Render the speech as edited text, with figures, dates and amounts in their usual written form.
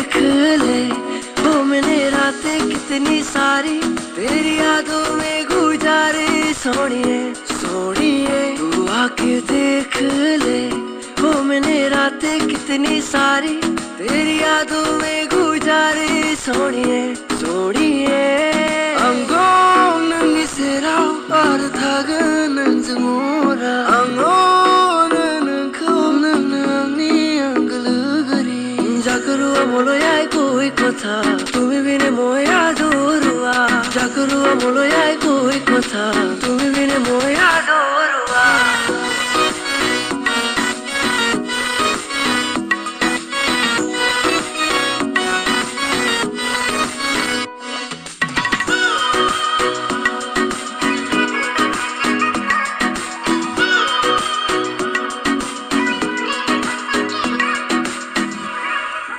देख ले वो मैंने रातें कितनी सारी तेरी यादों में गुजारे सोनिए सोनिए तू आके देख ले वो मैंने रातें कितनी सारी तेरी यादों में गुजारे सोनिए सोनिए I'm gonna miss it all 바르다가는 정오라 I'm on 니 अंगलगरी जागरुआ मोलो याय कोई कोथा तुम्हें बिने मोया दूरुआ जागरुआ मोलो याय कोई कोथा तुम्हें बिने मोया